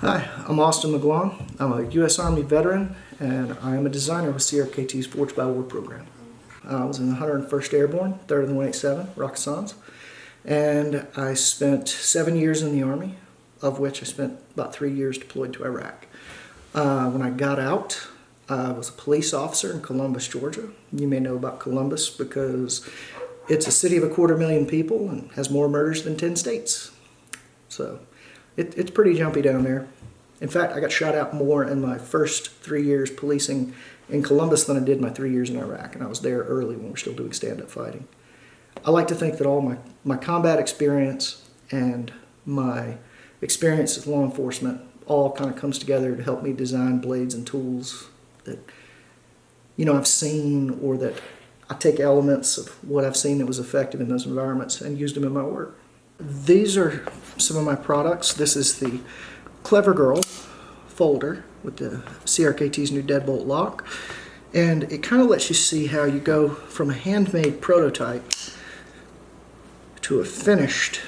Hi, I'm Austin McGlaun. I'm a U.S. Army veteran, and I am a designer with CRKT's Forged by War program. I was in the 101st Airborne, 3rd of the 187, Rockasans, and I spent 7 years in the Army, of which I spent about 3 years deployed to Iraq. When I got out, I was a police officer in Columbus, Georgia. You may know about Columbus because it's a city of 250,000 people and has more murders than 10 states. So it's pretty jumpy down there. In fact, I got shot out more in my first 3 years policing in Columbus than I did my 3 years in Iraq, and I was there early when we were still doing stand-up fighting. I like to think that all my combat experience and my experience as law enforcement all kind of comes together to help me design blades and tools that, I've seen, or that I take elements of what I've seen that was effective in those environments and used them in my work. These are some of my products. This is the Clever Girl folder with the CRKT's new deadbolt lock, and it kind of lets you see how you go from a handmade prototype to a finished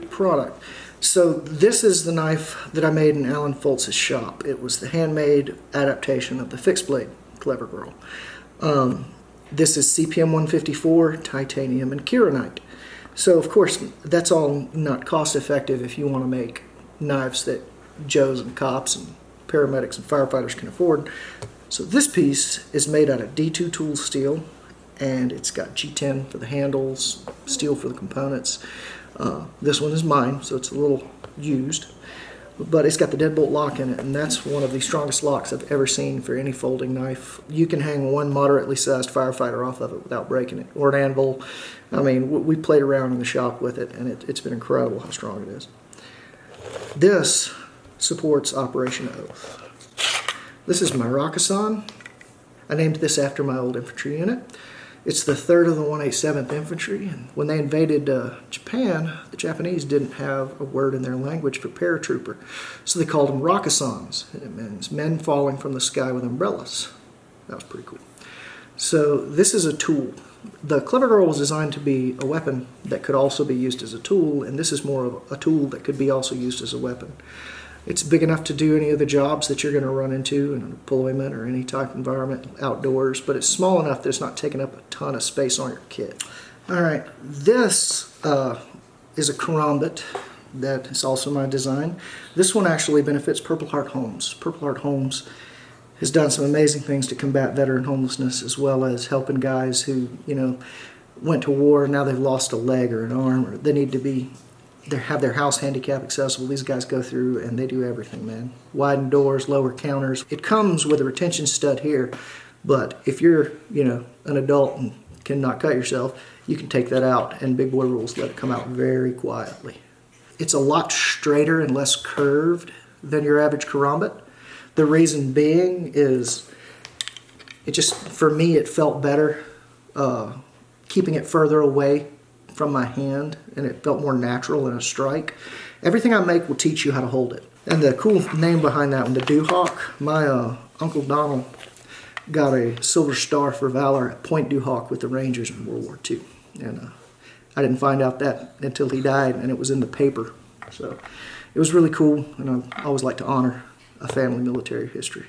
product. So this is the knife that I made in Alan Foltz's shop. It was the handmade adaptation of the fixed blade Clever Girl. This is CPM 154, titanium, and kieranite. So of course that's all not cost effective if you want to make knives that Joes and cops and paramedics and firefighters can afford. So this piece is made out of D2 tool steel, and it's got G10 for the handles, steel for the components. This one is mine, so it's a little used, but it's got the deadbolt lock in it, and that's one of the strongest locks I've ever seen for any folding knife. You can hang one moderately sized firefighter off of it without breaking it, or an anvil. I mean, we played around in the shop with it, and it's been incredible how strong it is. This supports Operation Oath. This is my Rockasan. I named this after my old infantry unit. It's the 3rd of the 187th Infantry, and when they invaded Japan, the Japanese didn't have a word in their language for paratrooper, so they called them Rockasans. It means men falling from the sky with umbrellas. That was pretty cool. So this is a tool. The Clever Girl was designed to be a weapon that could also be used as a tool, and this is more of a tool that could be also used as a weapon. It's big enough to do any of the jobs that you're going to run into in a deployment or any type of environment outdoors, but it's small enough that it's not taking up a ton of space on your kit. All right, this is a karambit that is also my design. This one actually benefits Purple Heart Homes. Purple Heart Homes has done some amazing things to combat veteran homelessness, as well as helping guys who, went to war and now they've lost a leg or an arm, or they need to have their house handicap accessible. These guys go through and they do everything, man. Widen doors, lower counters. It comes with a retention stud here, but if you're, an adult and cannot cut yourself, you can take that out, and big boy rules let it come out very quietly. It's a lot straighter and less curved than your average karambit. The reason being is for me, it felt better keeping it further away from my hand, and it felt more natural in a strike. Everything I make will teach you how to hold it. And the cool name behind that one, the Duhawk, my Uncle Donald got a Silver Star for Valor at Point Duhawk with the Rangers in World War II. And I didn't find out that until he died, and it was in the paper. So it was really cool, and I always like to honor a family military history.